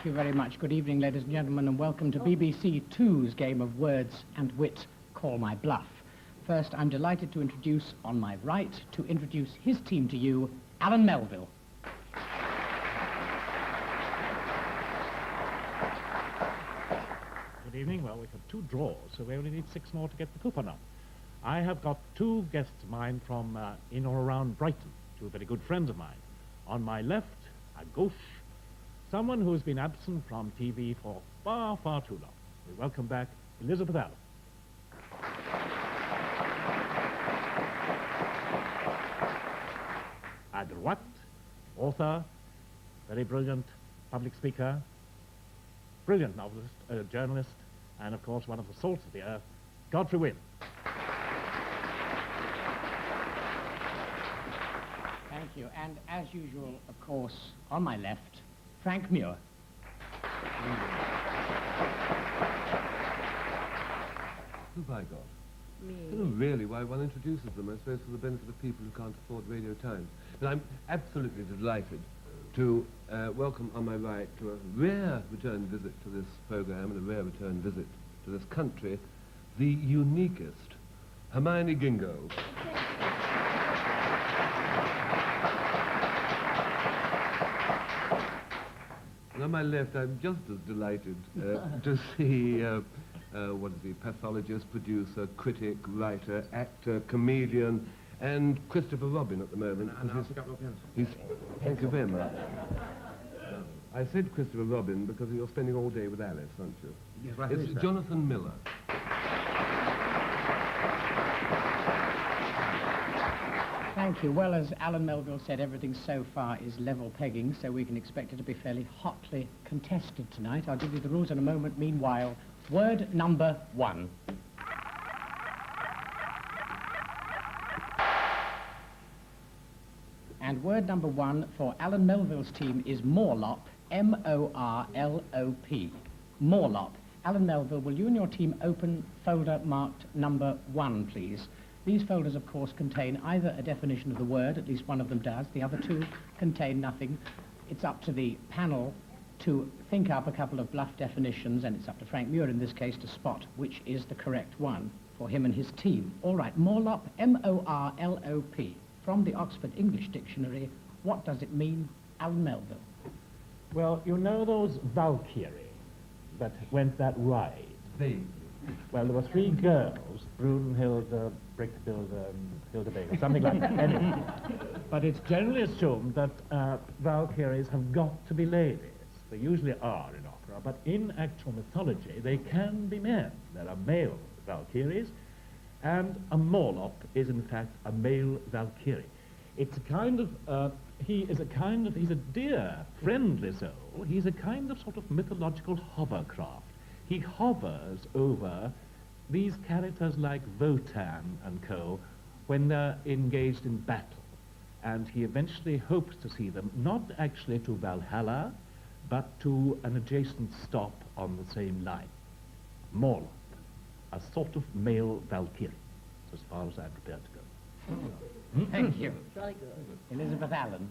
Thank you very much. Good evening, ladies and gentlemen, and welcome to BBC Two's game of words and wit, Call My Bluff. First, I'm delighted to introduce, on my right, to introduce his team to you, Allan Melville. Good evening. Well, we have 2 draws, so we only need 6 more to get the coupon up. I have got 2 guests of mine from in or around Brighton, 2 very good friends of mine. On my left, à gauche, someone who has been absent from TV for far, far too long. We welcome back Elizabeth Allan. À droite, author, very brilliant public speaker, brilliant novelist, journalist, and of course one of the salts of the earth, Godfrey Winn. Thank you. And as usual, of course, on my left, Frank Muir. Who've I got? Me. I don't know really why one introduces them, I suppose for the benefit of people who can't afford Radio Times. But I'm absolutely delighted to welcome on my right to a rare return visit to this program and a rare return visit to this country, the uniquest, Hermione Gingold. And on my left, I'm just as delighted to see, what is he, pathologist, producer, critic, writer, actor, comedian, and Christopher Robin at the moment. Thank you very much. I said Christopher Robin because you're spending all day with Alice, aren't you? Yes, right. It's Jonathan Miller. Thank you. Well, as Allan Melville said, everything so far is level pegging, so we can expect it to be fairly hotly contested tonight. I'll give you the rules in a moment. Meanwhile, word number 1. And word number 1 for Allan Melville's team is Morlop, M-O-R-L-O-P. Morlop. Allan Melville, will you and your team open folder marked number 1, please? These folders, of course, contain either a definition of the word, at least one of them does, the other 2 contain nothing. It's up to the panel to think up a couple of bluff definitions, and it's up to Frank Muir in this case to spot which is the correct one for him and his team. All right, Morlop, M-O-R-L-O-P. From the Oxford English Dictionary, what does it mean, Allan Melville? Well, you know those Valkyrie that went that ride? Well, there were 3 girls, Brunhilde, Brickhilde, and Hildebeg, something like that. Anyway. But it's generally assumed that Valkyries have got to be ladies. They usually are in opera, but in actual mythology, they can be men. There are male Valkyries, and a Morlop is in fact a male Valkyrie. It's a kind of, he's a dear, friendly soul. He's a kind of sort of mythological hovercraft. He hovers over these characters like Wotan and co. when they're engaged in battle. And he eventually hopes to see them, not actually to Valhalla, but to an adjacent stop on the same line. Morlop, a sort of male Valkyrie, as far as I'm prepared to go. Thank you. Jolly good. Elizabeth Allan.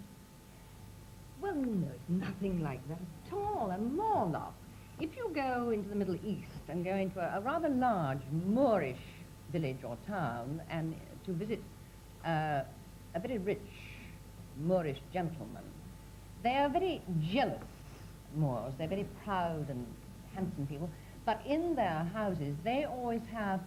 Well, no, it's nothing like that at all. A Morlop. If you go into the Middle East and go into a rather large Moorish village or town and to visit a very rich Moorish gentleman, they are very jealous Moors. They're very proud and handsome people. But in their houses, they always have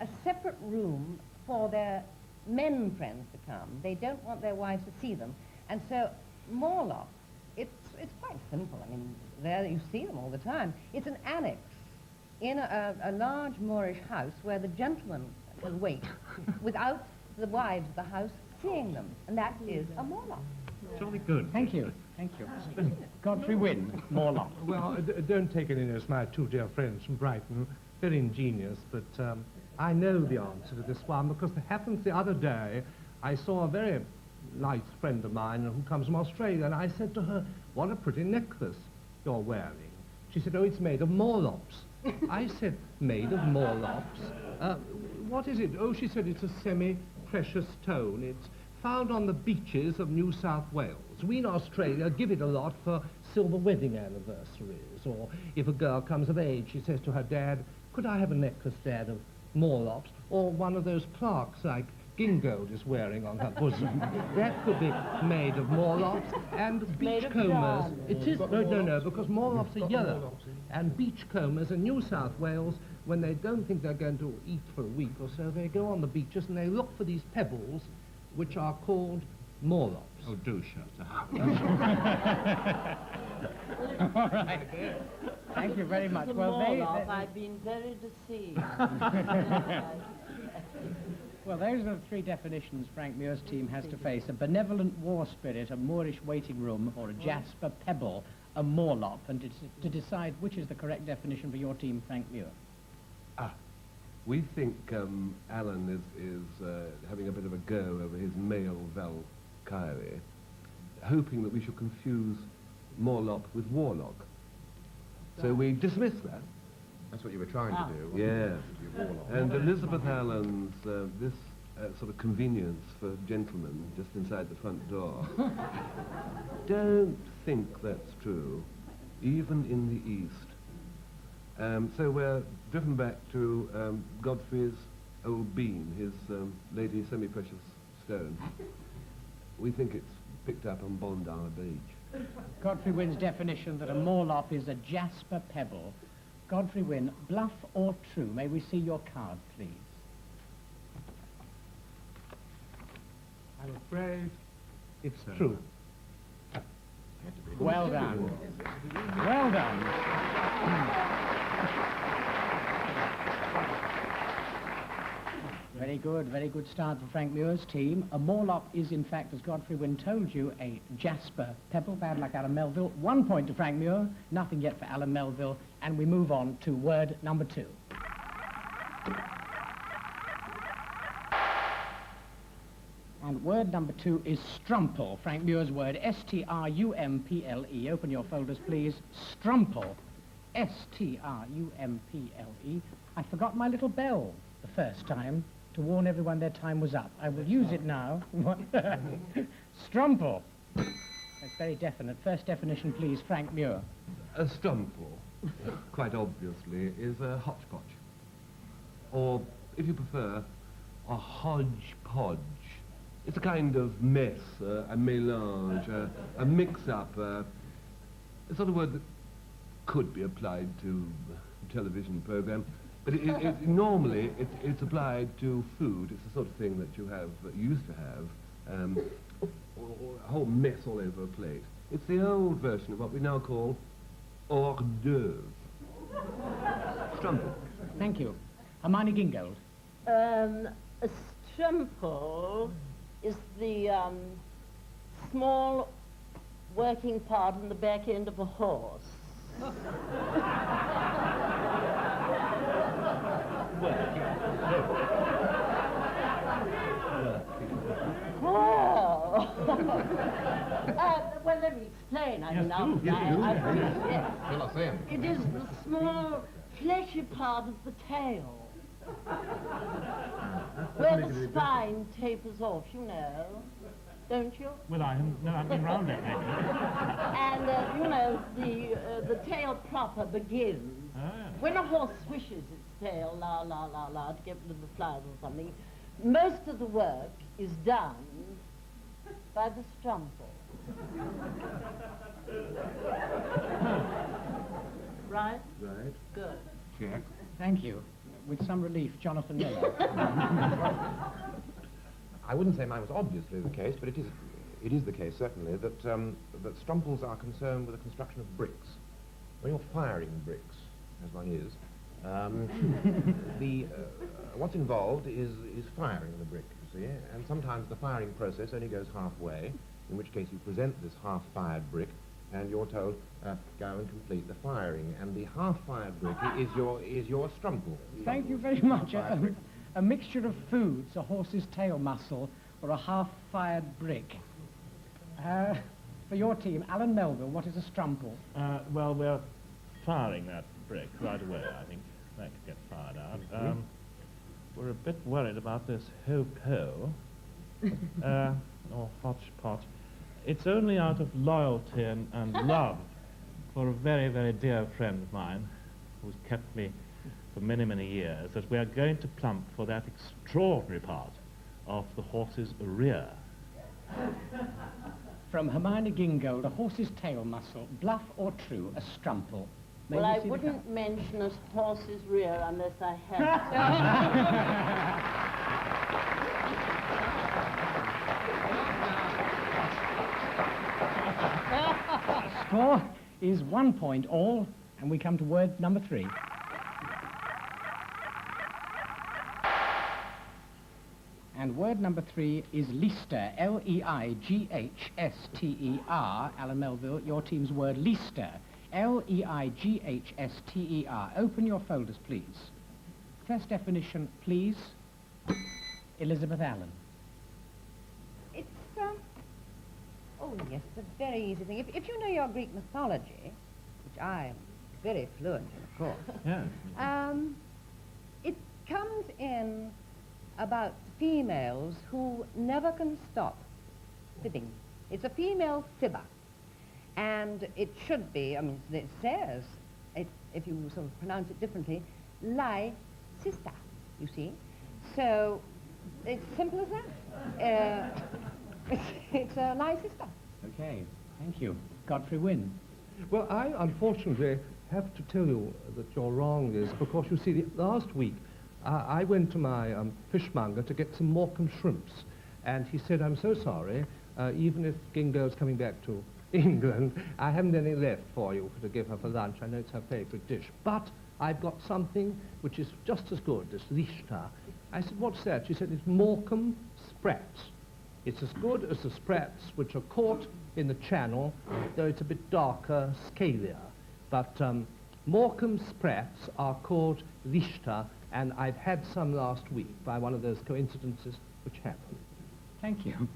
a separate room for their men friends to come. They don't want their wives to see them. And so Morlop, it's quite simple. I mean, there you see them all the time. It's an annex in a large Moorish house where the gentleman can wait without the wives of the house seeing them. And that is a Morlop. Jolly good. Thank you. Thank you. Godfrey Winn, Morlop. Well, don't take it in as my 2 dear friends from Brighton. Very ingenious, but I know the answer to this one because it happens the other day. I saw a very nice friend of mine who comes from Australia, and I said to her, what a pretty necklace you're wearing. She said, oh, it's made of Morlops. I said, made of Morlops? What is it? Oh, she said, it's a semi-precious stone. It's found on the beaches of New South Wales. We in Australia give it a lot for silver wedding anniversaries, or if a girl comes of age, she says to her dad, could I have a necklace, Dad, of Morlocks, or one of those plaques like Gingold is wearing on her bosom. That could be made of Morlocks and beachcombers. It is, no, because Morlocks are yellow. And beachcombers in New South Wales, when they don't think they're going to eat for a week or so, they go on the beaches and they look for these pebbles, which are called Morlocks. Oh, do shut up. All right. Thank you very much. Well, I've been very deceived. Well, those are the three definitions Frank Muir's team has to face. A benevolent war spirit, a Moorish waiting room, or a jasper pebble, a Morlop. And to decide which is the correct definition for your team, Frank Muir. We think Allan is having a bit of a go over his male Valkyrie, hoping that we shall confuse Morlop with Warlock. So we dismiss that. That's what you were trying to do. Yes. And Elizabeth Allan's this sort of convenience for gentlemen just inside the front door. Don't think that's true, even in the East. So we're driven back to Godfrey's old bean, his lady semi-precious stone. We think it's picked up on Bondi Beach. Godfrey Winn's definition that a Morlop is a jasper pebble. Godfrey Winn, bluff or true? May we see your card, please? I'm afraid it's true. Well done. Well done. Very good start for Frank Muir's team. A Morlop is, in fact, as Godfrey Winn told you, a jasper pebble, bad luck Allan Melville. 1 point to Frank Muir, nothing yet for Allan Melville, and we move on to word number 2. And word number 2 is strumple, Frank Muir's word, S-T-R-U-M-P-L-E. Open your folders, please. Strumple, S-T-R-U-M-P-L-E. I forgot my little bell the first time to warn everyone their time was up. I will use it now. Strumple. That's very definite. First definition, please, Frank Muir. A strumple, quite obviously, is a hodgepodge. Or, if you prefer, a hodgepodge. It's a kind of mess, a mélange, a mix-up, a sort of word that could be applied to a television program. But normally it's applied to food. It's the sort of thing that you used to have, a whole mess all over a plate. It's the old version of what we now call hors d'oeuvre. Strumple. Thank you. Hermione Gingold. A strumple is the small working part in the back end of a horse. Oh. Well, let me explain. It is the small, fleshy part of the tail, where the spine tapers off, you know. Don't you? Well, I've been round it, maybe. And, you know, the tail proper begins. When a horse swishes its tail, la, la, la, la, to get rid of the flies or something, most of the work is done by the strumple. Right? Right. Good. Check. Thank you. With some relief, Jonathan Miller. I wouldn't say mine was obviously the case, but it is the case, certainly, that strumples are concerned with the construction of bricks. When you're firing bricks, as one is, what's involved is firing the brick, you see, and sometimes the firing process only goes halfway, in which case you present this half-fired brick, and you're told, go and complete the firing, and the half-fired brick is your strumple. Thank you very much. A mixture of foods, a horse's tail muscle, or a half-fired brick. For your team, Allan Melville, what is a strumple? Well, we're firing that brick right away. I think that could get fired out. We're a bit worried about this ho-po, or hodgepodge. It's only out of loyalty and love for a very, very dear friend of mine who's kept me for many, many years that we are going to plump for that extraordinary part of the horse's rear. From Hermione Gingold, a horse's tail muscle, bluff or true, a strumple. May Well, we I see the wouldn't mention a horse's rear unless I had to. Score is 1 point all, and we come to word number 3. And word number 3 is Leicester, L-E-I-G-H-S-T-E-R. Alan Melville, your team's word Leicester, L-E-I-G-H-S-T-E-R. Open your folders, please. First definition, please. Elizabeth Allan. It's, oh yes, it's a very easy thing. If you know your Greek mythology, which I am very fluent in, of course, Yeah. it comes in about females who never can stop fibbing. It's a female fibber. And it should be, I mean, it says, if you sort of pronounce it differently, lie sister, you see. So it's simple as that. It's a lie sister. Okay, thank you. Godfrey Winn. Well, I unfortunately have to tell you that you're wrong, Liz, because you see, last week I went to my fishmonger to get some Morecambe shrimps, and he said, I'm so sorry, even if Gingold's coming back to England, I haven't any left for you to give her for lunch. I know it's her favourite dish, but I've got something which is just as good as Lichter. I said, what's that? She said, it's Morecambe sprats. It's as good as the sprats which are caught in the channel, though it's a bit darker, scalier. But Morecambe sprats are called Lichter, and I've had some last week by one of those coincidences which happened. Thank you.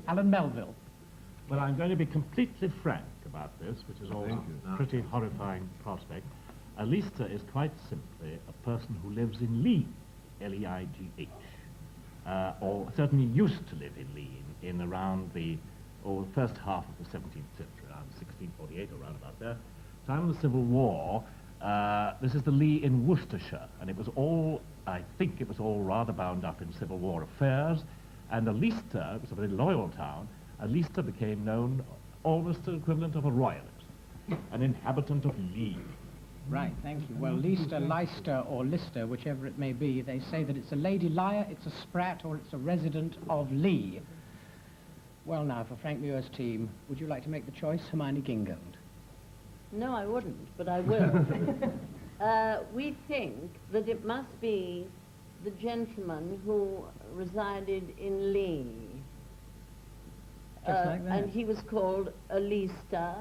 Alan Melville. Well, I'm going to be completely frank about this, which is always a pretty horrifying prospect. A Lister is quite simply a person who lives in Lee, L-E-I-G-H, or certainly used to live in Lee in around the first half of the 17th century, around 1648 or around about there. Time of the Civil War, this is the Lee in Worcestershire, and it was all, I think it was all rather bound up in Civil War affairs, and a Leicester, it was a very loyal town, a Leicester became known almost the equivalent of a royalist, an inhabitant of Lee. Right, thank you. Well, Leicester, or Lister, whichever it may be, they say that it's a lady liar, it's a sprat, or it's a resident of Lee. Well, now, for Frank Muir's team, would you like to make the choice, Hermione Gingold? No, I wouldn't, but I will. We think that it must be the gentleman who resided in Lee. Just like that. And he was called a Leicester,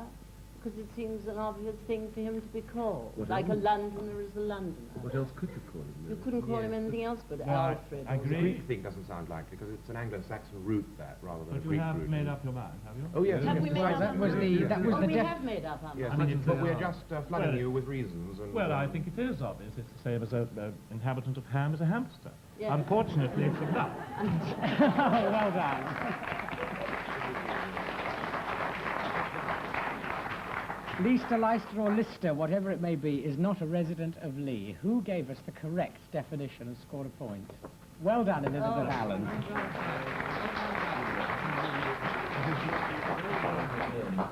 because it seems an obvious thing for him to be called. What like else? a Londoner is a Londoner. What else could you call him? You couldn't call him anything else but Alfred. The Greek thing doesn't sound likely, because it's an Anglo-Saxon root, that, rather than a But you Greek have root. made up your mind, have you? Oh, yes. Have we made up that our was mind? the- that was Oh, the we def- have made up our Yes, mind. but we're just flooding you with reasons. And, Well, I think it is obvious. It's the same as an inhabitant of Ham is a hamster. Yes. Unfortunately, it's a bluff. Well done. Leicester, or Lister, whatever it may be, is not a resident of Lee. Who gave us the correct definition and scored a point? Well done, Elizabeth Allan.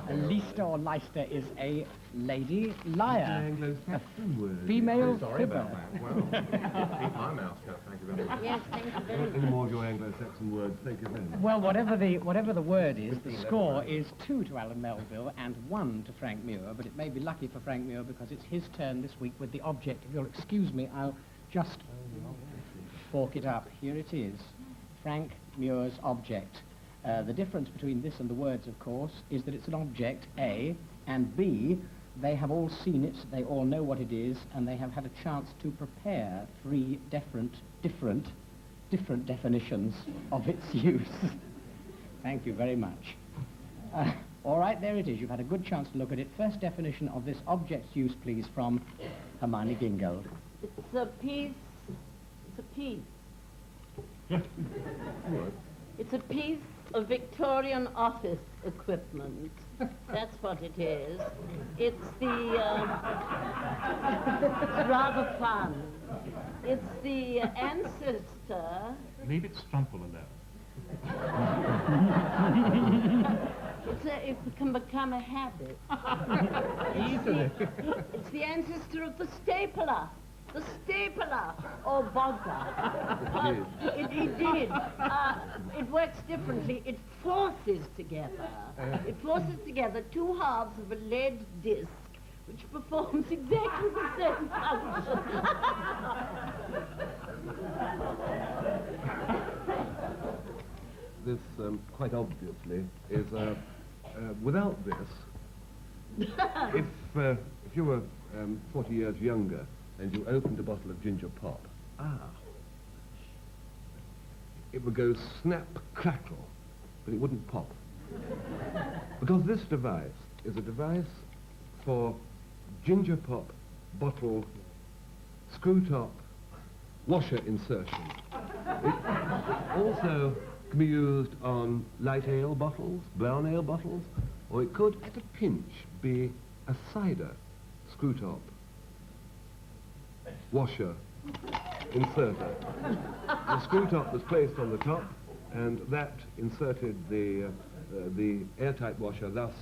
A Leicester or Leicester is a lady liar. Anglo-Saxon word. Female Sorry fibber. about that. Well, keep my mouth shut, thank you very much. Yes, thank you very Any much. more of your Anglo-Saxon words? Thank you very much. Well, whatever the word is, the score is 2 to Alan Melville and 1 to Frank Muir, but it may be lucky for Frank Muir because it's his turn this week with the object. If you'll excuse me, I'll just fork it up. Here it is, Frank Muir's object. The difference between this and the words, of course, is that it's an object, A, and B, they have all seen it, they all know what it is, and they have had a chance to prepare 3 different definitions of its use. Thank you very much. All right, there it is. You've had a good chance to look at it. First definition of this object's use, please, from Hermione Gingold. It's a piece. It's a piece. It's a piece of Victorian office equipment. That's what it is. It's the, it's rather fun. It's the ancestor. Leave it Strumple alone. It can become a habit. It's the ancestor of the stapler. The stapler, or bogger. It did. It works differently. It forces together. It forces together two halves of a lead disc, which performs exactly the same function. This, quite obviously, is, without this, if you were 40 years younger and you opened a bottle of ginger pop, it would go snap, crackle, but it wouldn't pop. Because this device is a device for ginger pop bottle screw top washer insertion. It also can be used on light ale bottles, brown ale bottles, or it could, at a pinch, be a cider screw top washer inserter. The screw top was placed on the top, and that inserted the airtight washer, thus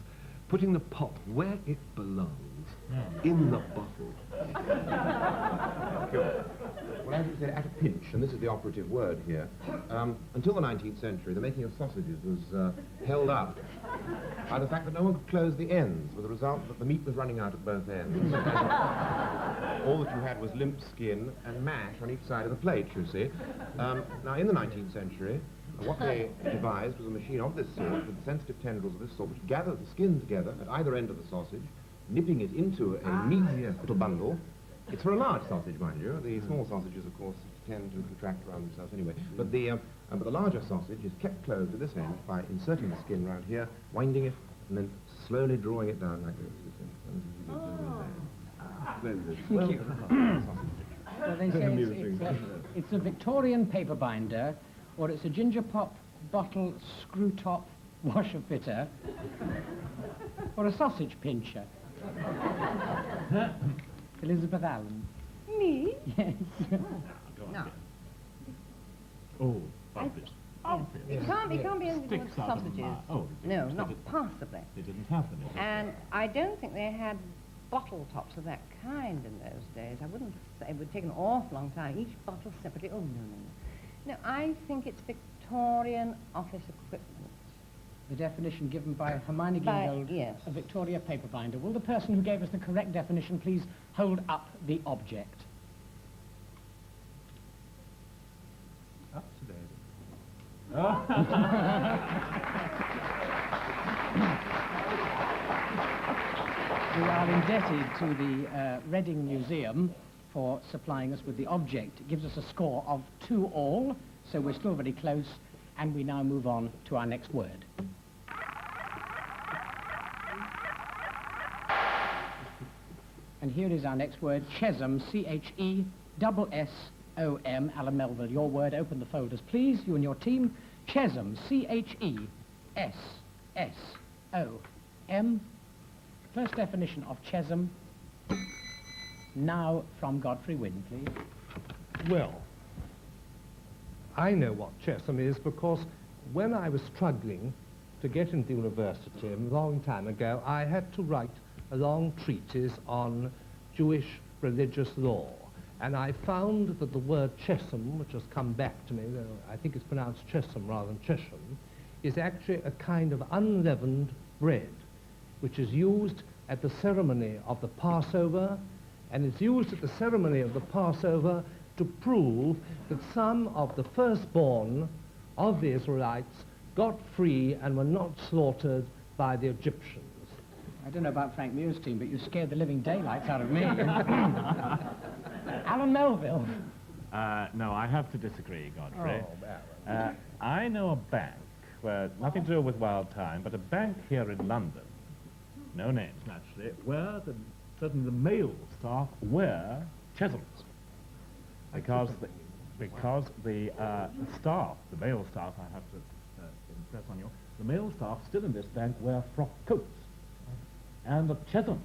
putting the pop where it belongs, in the bottle. Well, as you said, at a pinch, and this is the operative word here, until the 19th century, the making of sausages was held up by the fact that no one could close the ends, with the result that the meat was running out at both ends. All that you had was limp skin and mash on each side of the plate, you see. Now, in the 19th century, what they devised was a machine of this sort, with sensitive tendrils of this sort, which gathered the skin together at either end of the sausage, nipping it into a neat little bundle. It's for a large sausage, mind you. The small sausages, of course, tend to contract around themselves anyway. But the larger sausage is kept closed at this end by inserting the skin round here, winding it, and then slowly drawing it down like this. Well, they say it's a Victorian paper binder, or it's a ginger pop bottle screw top washer fitter, or a sausage pincher. Elizabeth Allan. Me? Yes. No. Oh, obvious. Obvious. It can't be anything with Sticks out of the sausages. mouth. Oh, No, not possibly. They didn't have them. And I don't think they had bottle tops of that kind in those days. I wouldn't say it would take an awful long time. Each bottle separately. Oh, no. No, I think it's Victorian office equipment. The definition given by Hermione Gingold, yes. a Victoria paper binder. Will the person who gave us the correct definition please hold up the object? Up to date. We are indebted to the Reading Museum for supplying us with the object. It gives us a score of 2-all, so we're still very close, and we now move on to our next word. And here is our next word, Chesham, C-H-E-S-S-O-M. Allan Melville, your word. Open the folders, please, you and your team. Chesham, C-H-E-S-S-O-M. First definition of Chesham, now from Godfrey Winn, please. Well, I know what Chesham is because when I was struggling to get into university a long time ago, I had to write a long treatise on Jewish religious law. And I found that the word Chesham, which has come back to me, I think it's pronounced Chesham rather than Chesham, is actually a kind of unleavened bread, which is used at the ceremony of the Passover, and it's used at the ceremony of the Passover to prove that some of the firstborn of the Israelites got free and were not slaughtered by the Egyptians. I don't know about Frank Muir's team, but you scared the living daylights out of me. Allan Melville. No, I have to disagree, Godfrey. Oh, well. I know a bank where, nothing to do with Wild Time, but a bank here in London, no names naturally, where certainly the male staff wear Cheshams. Because the staff, the male staff, I have to impress on you, the male staff still in this bank wear frock coats. And the Chesham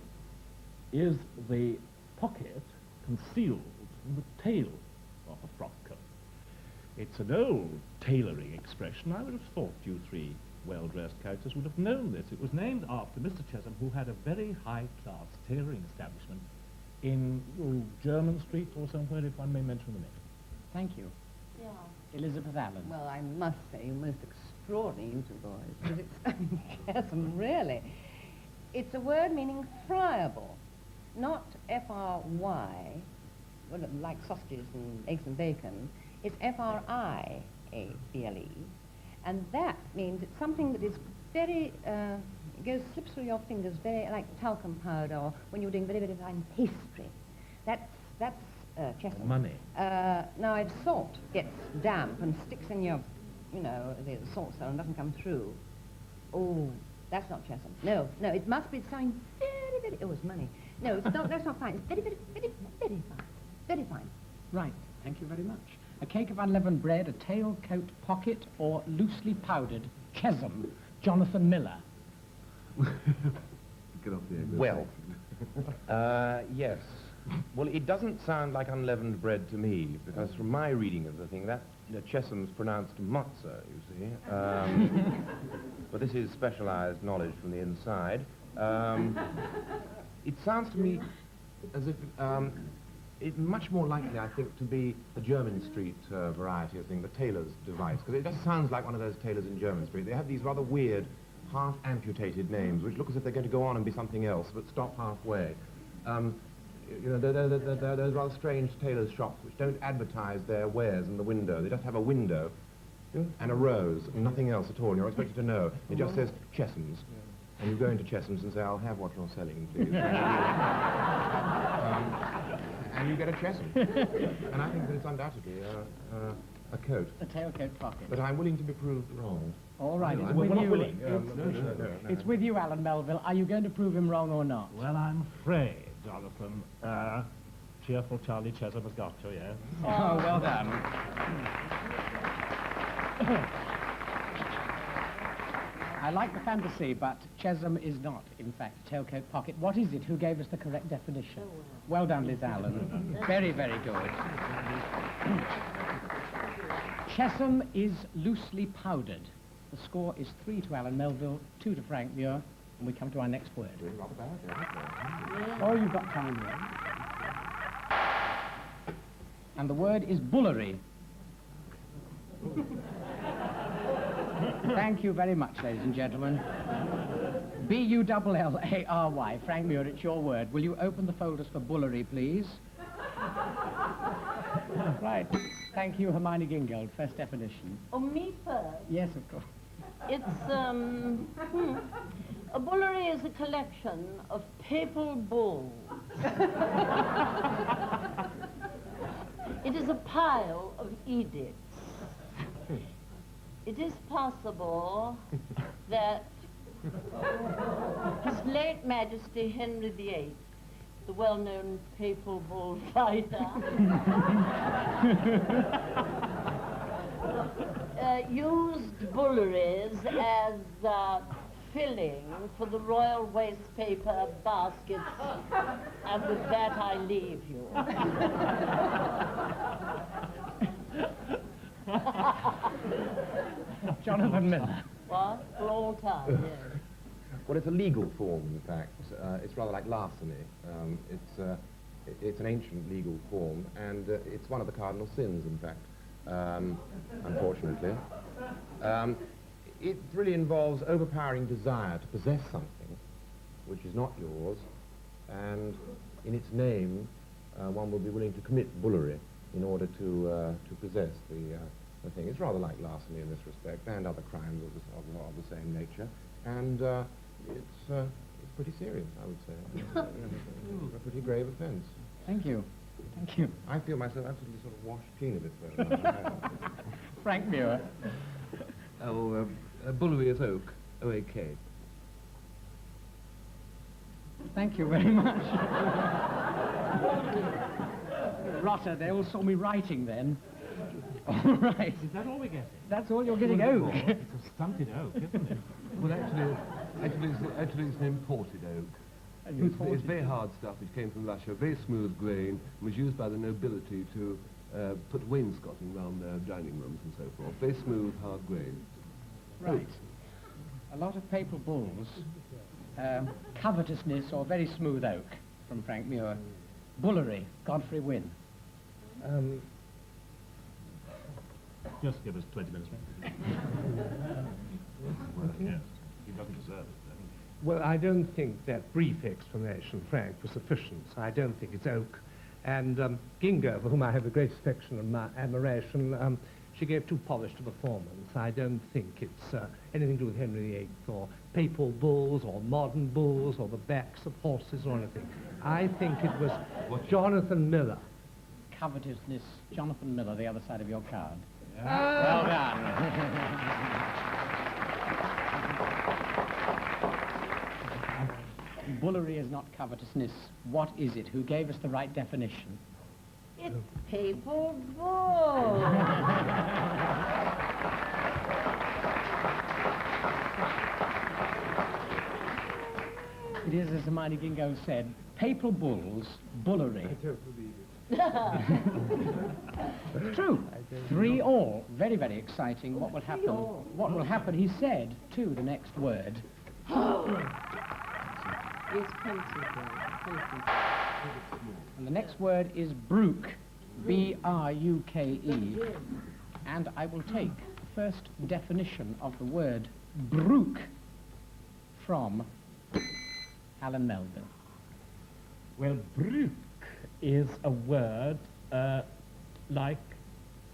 is the pocket concealed in the tail of a frock coat. It's an old tailoring expression. I would have thought you three well-dressed characters would have known this. It was named after Mr. Chesham, who had a very high-class tailoring establishment in German Street or somewhere, if one may mention the name. Thank you. Yeah. Elizabeth Allan. Well, I must say, you're most extraordinary, you two boys, because it's chasm, really. It's a word meaning friable, not F-R-Y, well, like sausages and eggs and bacon. It's F-R-I-A-B-L-E, and that means it's something that is very, slips through your fingers, very like talcum powder, or when you're doing very, very fine pastry. That's chessum. Money. Now, if salt gets damp and sticks in your, the salt cell and doesn't come through, oh, that's not chessum. No, it must be something very, very, oh, it's money. No, it's not, that's not fine. It's very, very, very, very fine. Very fine. Right, thank you very much. A cake of unleavened bread, a tailcoat pocket, or loosely powdered chessum. Jonathan Miller. Get off the egg. Well, yes. Well, it doesn't sound like unleavened bread to me, because from my reading of the thing, that chessum's pronounced matzah, you see. But this is specialized knowledge from the inside. It sounds to me as if it's much more likely, I think, to be the German Street variety of thing, the tailor's device, because it just sounds like one of those tailors in German Street. They have these rather weird, half-amputated names, which look as if they're going to go on and be something else, but stop halfway. Those rather strange tailors' shops which don't advertise their wares in the window. They just have a window and a rose and nothing else at all. And you're expected to know. It just says Chessums. And you go into Chessums and say, I'll have what you're selling, please. And you get a Chessum. And I think that it's undoubtedly a coat. A tailcoat pocket. But I'm willing to be proved wrong. All right, No, it's we're with not you. willing. No. It's with you, Alan Melville. Are you going to prove him wrong or not? Well, I'm afraid, Jonathan, cheerful Charlie Chesham has got you, yes? Oh, well done. I like the fantasy, but chessum is not, in fact, tailcoat pocket. What is it? Who gave us the correct definition? Well done, Liz Allan. Very, very good. Chessum is loosely powdered. The score is 3 to Alan Melville, 2 to Frank Muir, and we come to our next word. Oh, you've got time there. And the word is bullery. Thank you very much, ladies and gentlemen. B-U-L-L-A-R-Y. Frank Muir, it's your word. Will you open the folders for bullery, please? Right. Thank you, Hermione Gingold. First definition. Oh, me first? Yes, of course. It's, a bullery is a collection of papal bulls. It is a pile of edicts. It is possible that His late Majesty Henry VIII, the well-known papal bullfighter, used bulleries as filling for the royal waste paper baskets, and with that I leave you. Jonathan Miller. What? For all time, yes. Well, it's a legal form, in fact. It's rather like larceny. It's an ancient legal form, and it's one of the cardinal sins, in fact, unfortunately. It really involves overpowering desire to possess something which is not yours, and in its name, one will be willing to commit bullery in order to possess the thing. It's rather like larceny in this respect, and other crimes of the same nature, and it's pretty serious, I would say. It's a pretty grave offence. Thank you. Thank you. I feel myself absolutely sort of washed clean of it. Frank Muir. Oh, bullery is oak, O-A-K. Thank you very much. Rotter, they all saw me writing then. All right. Is that all we're getting? That's all you're getting, oak. It's a stunted oak, isn't it? Well, actually, it's an imported oak. It's very hard stuff which came from Russia, very smooth grain, and was used by the nobility to put wainscoting around their dining rooms and so forth. Very smooth, hard grain. Right. A lot of papal bulls, covetousness or very smooth oak from Frank Muir. Bullery, Godfrey Winn. Just give us 20 minutes, mate. Yes, he doesn't deserve it. Well, I don't think that brief explanation, Frank, was sufficient. I don't think it's oak. And Gingold, for whom I have the greatest affection and admiration, she gave too polished a performance. I don't think it's anything to do with Henry VIII or papal bulls or modern bulls or the backs of horses or anything. I think it was Jonathan Miller. Covetousness, Jonathan Miller, the other side of your card. Well done. Bullery is not covetousness. What is it? Who gave us the right definition? It's papal bull. It is, as Hermione Gingold said, papal bulls, bullery. I don't believe it. It's true. 3-all. Very, very exciting. What will happen? 3-all. What will happen? He said to the next word. It's principle. And the next word is Bruke. B-R-U-K-E. And I will take the first definition of the word Bruke from Allan Melville. Well, Bruke is a word like,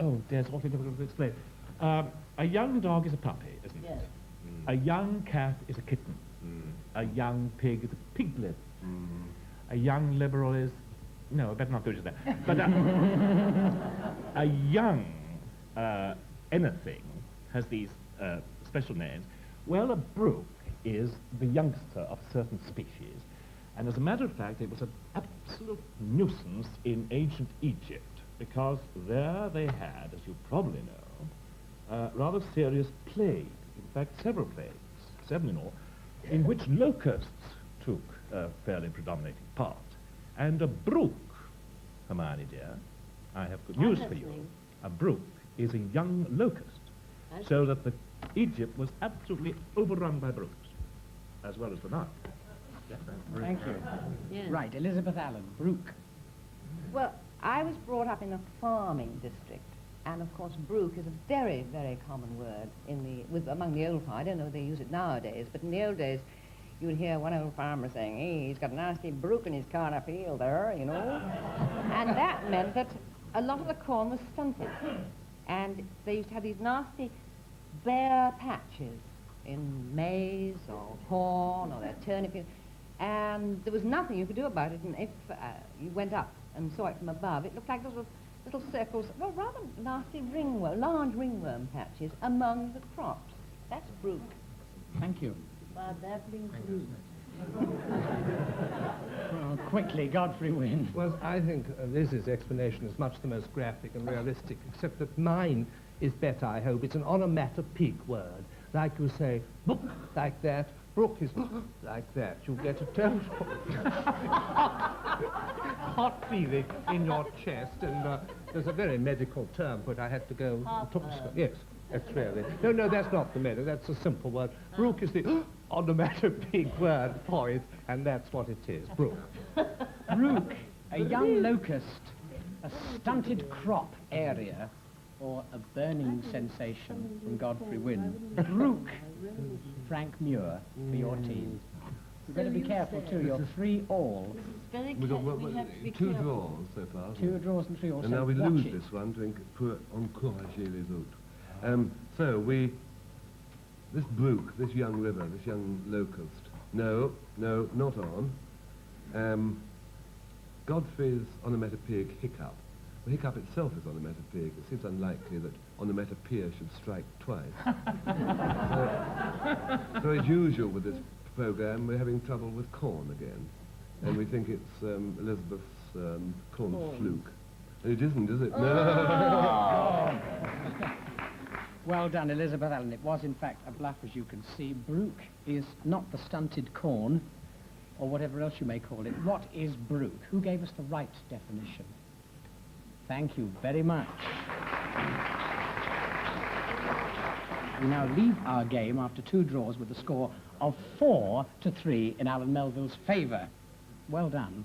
oh, there's awfully difficult to explain. A young dog is a puppy, isn't it? Yes. A young cat is a kitten. A young pig is a piglet. A young liberal is... No, I better not go to that. But a young anything has these special names. Well, a Bruke is the youngster of a certain species. And as a matter of fact, it was an absolute nuisance in ancient Egypt, because there they had, as you probably know, rather serious plague. In fact, several plagues, 7 in all, in which locusts took a fairly predominating part. And a Bruke, Hermione dear, I have good news for you. A Bruke is a young locust, so that Egypt was absolutely overrun by Brukes, as well as the Nile. Thank you. Yes. Right, Elizabeth Allen, Bruke. Well, I was brought up in a farming district, and of course Bruke is a very, very common word among the old farmers. I don't know if they use it nowadays, but in the old days you would hear one old farmer saying, hey, he's got a nasty Bruke in his cornfield there, you know. And that meant that a lot of the corn was stunted, and they used to have these nasty bare patches in maize or corn or their turnip, and there was nothing you could do about it. And if you went up and saw it from above, it looked like those little circles, well, rather nasty large ringworm patches among the crops. That's Bruke. Thank you. But that brings you. Well, quickly, Godfrey Winn. Well, I think Liz's explanation is much the most graphic and realistic, except that mine is better, I hope. It's an onomatopoeic word. Like you say, book, like that. Brook is like that. You get a total hot feeling in your chest, and there's a very medical term, but I had to go... Yes, that's really... No, that's not the medical. That's a simple word. Brook is the onomatopoeic word for it, and that's what it is, Brook. Bruke, a young locust, a stunted crop area, or a burning sensation from Godfrey Winn. Bruke, Frank Muir, for your team. You've got to be careful too, you're 3-all. Very We careful. We have to be 2 careful. draws so far. 2 draws and 3-all, And so now we watch lose it. this one to encourager les autres. This Bruke, this young river, this young locust, no, not on. Godfrey's onomatopoeic hiccup. The hiccup itself is onomatopoeic. It seems unlikely that onomatopoeia should strike twice. So as usual with this programme, we're having trouble with corn again. And we think it's Elizabeth's corn fluke. And it isn't, is it? No. Well done, Elizabeth Allen. It was, in fact, a bluff, as you can see. Bruke is not the stunted corn or whatever else you may call it. What is Brook? Who gave us the right definition? Thank you very much. We now leave our game after 2 draws with a score of 4-3 in Allan Melville's favour. Well done.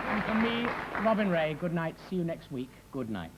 And from me, Robin Ray, good night. See you next week. Good night.